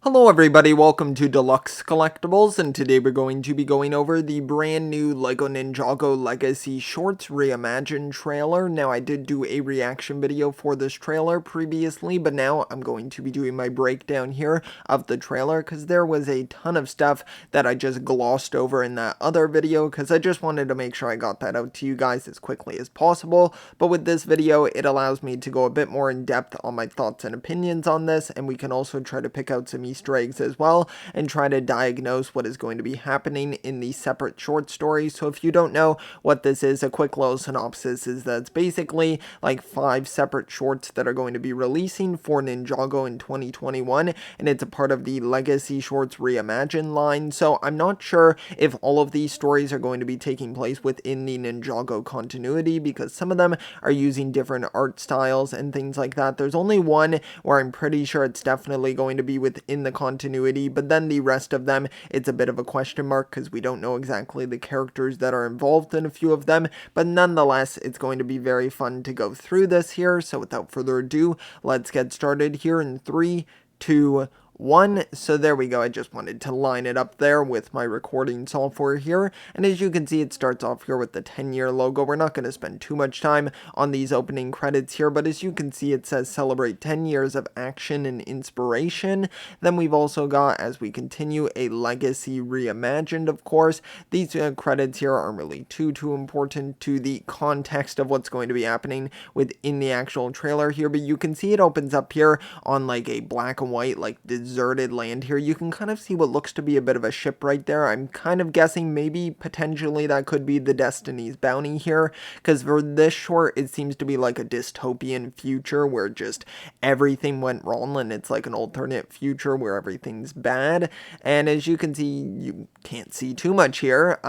Hello everybody, welcome to Deluxe Collectibles, and today we're going to be going over the brand new LEGO Ninjago Legacy Shorts Reimagined trailer. Now, I did do a reaction video for this trailer previously, but now I'm going to be doing my breakdown here of the trailer because there was a ton of stuff that I just glossed over in that other video because I just wanted to make sure I got that out to you guys as quickly as possible. But with this video, it allows me to go a bit more in depth on my thoughts and opinions on this, and we can also try to pick out some Easter eggs as well and try to diagnose what is going to be happening in the separate short stories. So if you don't know what this is, a quick little synopsis is that it's basically like 5 separate shorts that are going to be releasing for Ninjago in 2021, and it's a part of the Legacy Shorts Reimagined line. So I'm not sure if all of these stories are going to be taking place within the Ninjago continuity, because some of them are using different art styles and things like that. There's only one where I'm pretty sure it's definitely going to be within the continuity, but then the rest of them, it's a bit of a question mark because we don't know exactly the characters that are involved in a few of them, but nonetheless, it's going to be very fun to go through this here. So without further ado, let's get started here in 3, 2, 1. So there we go. I just wanted to line it up there with my recording software here, and as you can see, it starts off here with the 10-year logo. We're not going to spend too much time on these opening credits here, but as you can see, it says celebrate 10 years of action and inspiration. Then we've also got, as we continue, a Legacy Reimagined. Of course, these credits here aren't really too important to the context of what's going to be happening within the actual trailer here, but you can see it opens up here on like a black and white, like deserted land here. You can kind of see what looks to be a bit of a ship right there. I'm kind of guessing maybe potentially that could be the Destiny's Bounty here, because for this short it seems to be like a dystopian future where just everything went wrong, and it's like an alternate future where everything's bad. And as you can see, you can't see too much here,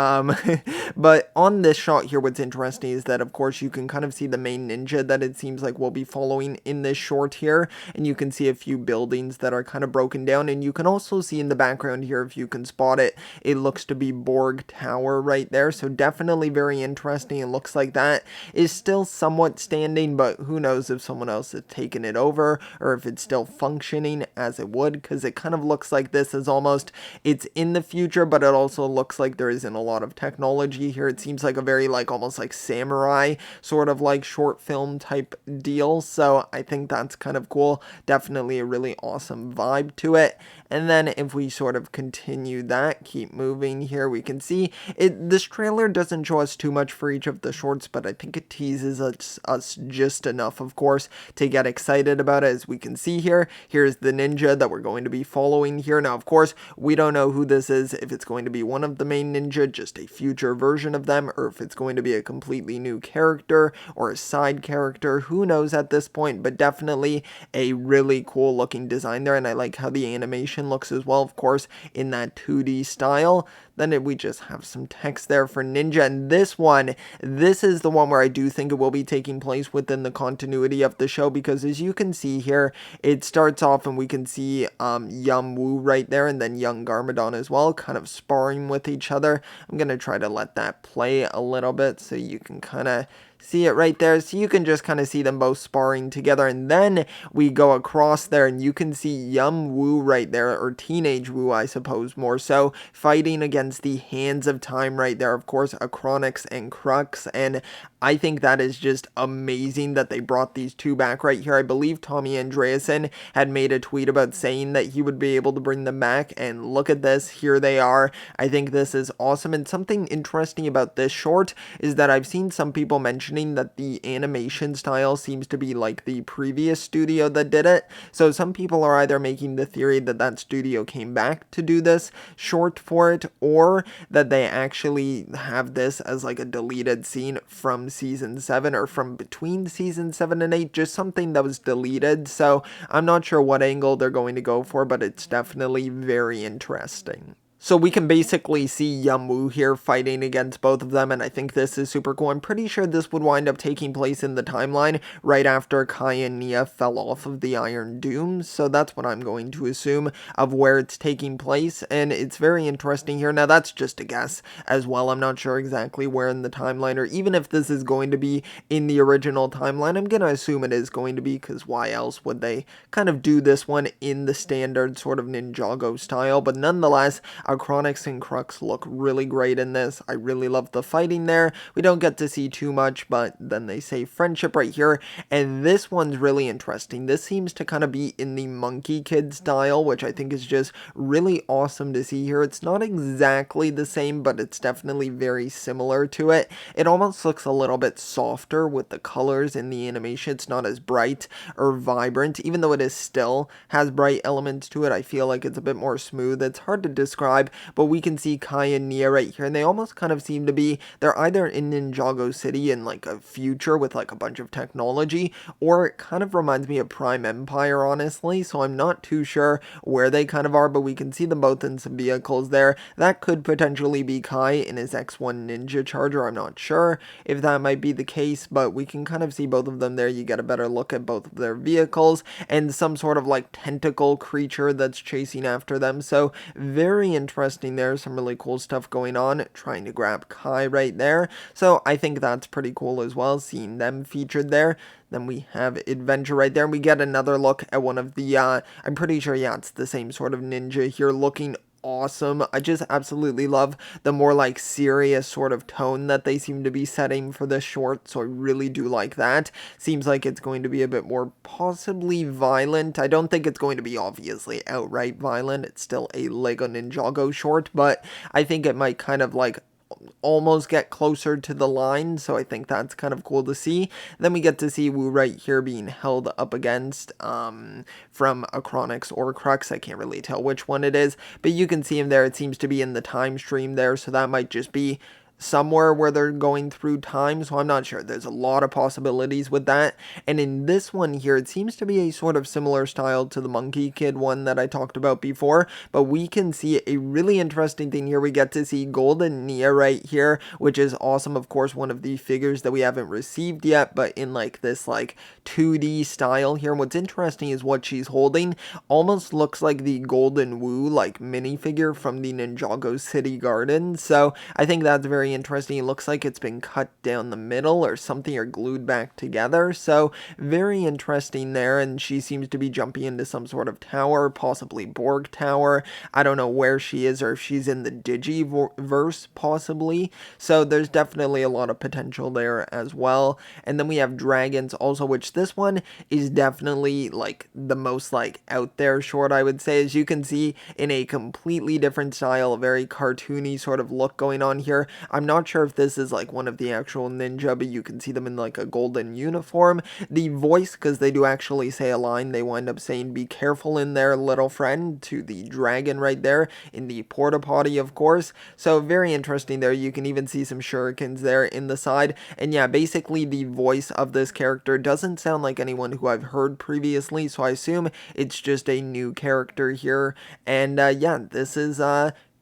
but on this shot here, what's interesting is that of course you can kind of see the main ninja that it seems like we'll be following in this short here, and you can see a few buildings that are kind of broken down, and you can also see in the background here, if you can spot it, it looks to be Borg Tower right there. So definitely very interesting. It looks like that is still somewhat standing, but who knows if someone else has taken it over or if it's still functioning as it would, because it kind of looks like this is almost, it's in the future, but it also looks like there isn't a lot of technology here. It seems like a very like almost like samurai sort of like short film type deal. So I think that's kind of cool. Definitely a really awesome vibe to it. And then if we sort of continue that, keep moving here, we can see it. This trailer doesn't show us too much for each of the shorts, but I think it teases us just enough, of course, to get excited about it. As we can see here, here's the ninja that we're going to be following here. Now, of course, we don't know who this is, if it's going to be one of the main ninja, just a future version of them, or if it's going to be a completely new character or a side character. Who knows at this point, but definitely a really cool looking design there, and I like how the animation looks as well, of course, in that 2D style. Then we just have some text there for Ninja, and this is the one where I do think it will be taking place within the continuity of the show, because as you can see here, it starts off and we can see Yum Woo right there, and then young Garmadon as well, kind of sparring with each other. I'm going to try to let that play a little bit so you can kind of see it right there. So you can just kind of see them both sparring together, and then we go across there and you can see Yum Woo right there, or Teenage Woo I suppose more so, fighting against the Hands of Time right there, of course, Acronix and Crux. And I think that is just amazing that they brought these two back right here. I believe Tommy Andreasen had made a tweet about saying that he would be able to bring them back, and look at this, here they are. I think this is awesome, and something interesting about this short is that I've seen some people mentioning that the animation style seems to be like the previous studio that did it. So some people are either making the theory that that studio came back to do this short for it, or that they actually have this as like a deleted scene from season 7, or from between season 7 and 8, just something that was deleted. So I'm not sure what angle they're going to go for, but it's definitely very interesting. So we can basically see Yumwoo here fighting against both of them, and I think this is super cool. I'm pretty sure this would wind up taking place in the timeline right after Kai and Nia fell off of the Iron Doom, so that's what I'm going to assume of where it's taking place, and it's very interesting here. Now that's just a guess as well. I'm not sure exactly where in the timeline, or even if this is going to be in the original timeline. I'm gonna assume it is going to be, because why else would they kind of do this one in the standard sort of Ninjago style, but nonetheless, Chronix and Crux look really great in this. I really love the fighting there. We don't get to see too much, but then they say friendship right here. And this one's really interesting. This seems to kind of be in the Monkey Kid style, which I think is just really awesome to see here. It's not exactly the same, but it's definitely very similar to it. It almost looks a little bit softer with the colors in the animation. It's not as bright or vibrant, even though it is still has bright elements to it. I feel like it's a bit more smooth. It's hard to describe, but we can see Kai and Nia right here, and they almost kind of seem to be, they're either in Ninjago City in like a future with like a bunch of technology, or it kind of reminds me of Prime Empire, honestly, so I'm not too sure where they kind of are, but we can see them both in some vehicles there. That could potentially be Kai in his X1 Ninja Charger. I'm not sure if that might be the case, but we can kind of see both of them there. You get a better look at both of their vehicles, and some sort of like tentacle creature that's chasing after them, so very interesting there. Some really cool stuff going on, trying to grab Kai right there, so I think that's pretty cool as well, seeing them featured there. Then we have Adventure right there, and we get another look at one of the, I'm pretty sure, yeah, it's the same sort of ninja here, looking awesome. I just absolutely love the more like serious sort of tone that they seem to be setting for this short, so I really do like that. Seems like it's going to be a bit more possibly violent. I don't think it's going to be obviously outright violent. It's still a Lego Ninjago short, but I think it might kind of like almost get closer to the line, so I think that's kind of cool to see. Then we get to see Wu right here being held up against from a Chronix or Crux. I can't really tell which one it is, but you can see him there. It seems to be in the time stream there, so that might just be somewhere where they're going through time, so I'm not sure. There's a lot of possibilities with that. And in this one here, it seems to be a sort of similar style to the Monkey Kid one that I talked about before, but we can see a really interesting thing here. We get to see Golden Nia right here, which is awesome. Of course, one of the figures that we haven't received yet, but in like this like 2D style here. What's interesting is what she's holding almost looks like the Golden Wu like minifigure from the Ninjago City Garden, so I think that's very interesting. It looks like it's been cut down the middle or something, or glued back together, so very interesting there. And she seems to be jumping into some sort of tower, possibly Borg Tower. I don't know where she is, or if she's in the Digiverse possibly, so there's definitely a lot of potential there as well. And then we have dragons also, which this one is definitely like the most like out there short, I would say. As you can see, in a completely different style, a very cartoony sort of look going on here. I'm not sure if this is like one of the actual ninja, but you can see them in like a golden uniform. The voice, because they do actually say a line, they wind up saying, "Be careful in there, little friend," to the dragon right there in the porta potty, of course. So very interesting there. You can even see some shurikens there in the side. And yeah, basically the voice of this character doesn't sound like anyone who I've heard previously, so I assume it's just a new character here. And yeah, this is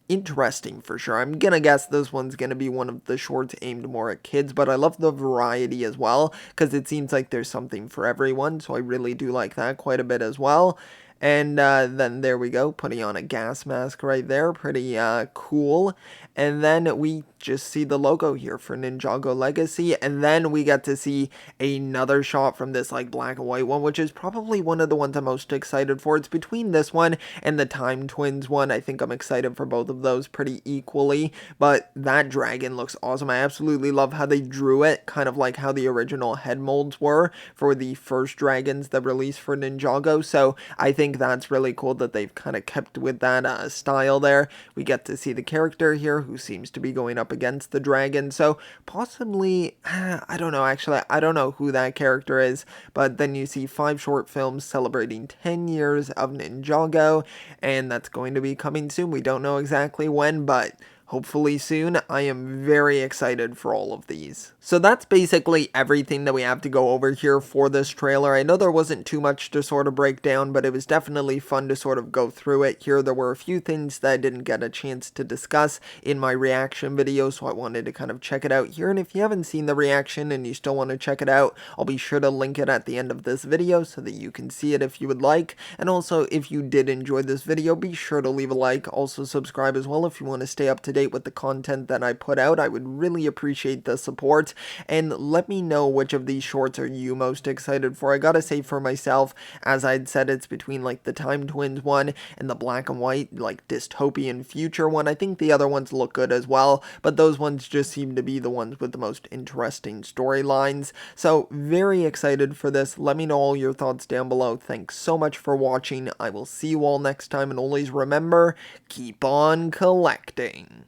interesting for sure. I'm gonna guess this one's gonna be one of the shorts aimed more at kids, but I love the variety as well, because it seems like there's something for everyone, so I really do like that quite a bit as well. And then there we go, putting on a gas mask right there, pretty cool. And then we just see the logo here for Ninjago Legacy, and then we get to see another shot from this like black and white one, which is probably one of the ones I'm most excited for. It's between this one and the Time Twins one. I think I'm excited for both of those pretty equally, but that dragon looks awesome. I absolutely love how they drew it, kind of like how the original head molds were for the first dragons that released for Ninjago, so I think that's really cool that they've kind of kept with that style there. We get to see the character here who seems to be going up against the dragon, so possibly, I don't know, actually, I don't know who that character is, but then you see 5 short films celebrating 10 years of Ninjago, and that's going to be coming soon. We don't know exactly when, but hopefully soon. I am very excited for all of these. So that's basically everything that we have to go over here for this trailer. I know there wasn't too much to sort of break down, but it was definitely fun to sort of go through it. Here there were a few things that I didn't get a chance to discuss in my reaction video, so I wanted to kind of check it out here. And if you haven't seen the reaction and you still want to check it out, I'll be sure to link it at the end of this video so that you can see it if you would like. And also, if you did enjoy this video, be sure to leave a like. Also subscribe as well if you want to stay up to date with the content that I put out. I would really appreciate the support. And let me know which of these shorts are you most excited for. I gotta say for myself, as I'd said, it's between like the Time Twins one and the black and white like dystopian future one. I think the other ones look good as well, but those ones just seem to be the ones with the most interesting storylines. So very excited for this. Let me know all your thoughts down below. Thanks so much for watching. I will see you all next time, and always remember, keep on collecting.